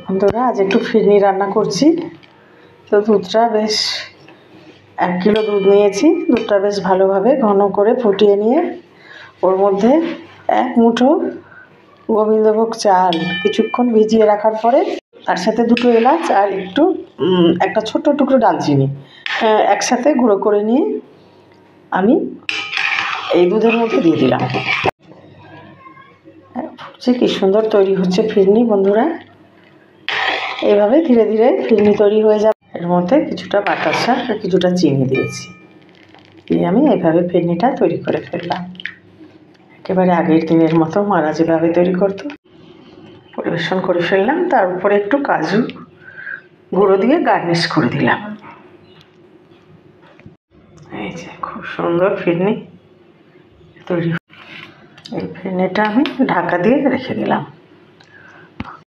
বন্ধুরা, আজ একটু ফিরনি রান্না করছি। তো দুধটা বেশ 1 কিলো দুধ নিয়েছি। দুধটা বেশ ভালোভাবে ঘন করে ফুটিয়ে নিয়ে ওর মধ্যে 1 মুঠো গোবিন্দভোগ চাল কিছুক্ষণ ভিজিয়ে রাখার পরে তার সাথে 2টো এলাচ আর একটা ছোট্ট টুকরো দারচিনি একসাথে গুঁড়ো করে নিয়ে আমি এই দুধের মধ্যে দিয়ে দিলাম। ফুটছে, কি সুন্দর তৈরি হচ্ছে ফিরনি বন্ধুরা। এইভাবে ধীরে ধীরে ফিরনি তৈরি হয়ে যাবে। এর মধ্যে কিছুটা বাতাসা আর কিছুটা চিনি দিয়েছি, দিয়ে আমি এইভাবে ফিরনিটা তৈরি করে ফেললাম। একেবারে আগের দিনের মতো মারা যেভাবে তৈরি করতো। পরিবেশন করে ফেললাম। তার উপরে একটু কাজু গুঁড়ো দিয়ে গার্নিশ করে দিলাম। এই যে খুব সুন্দর ফিরনি তৈরি। এই ফিরনিটা আমি ঢাকা দিয়ে রেখে দিলাম।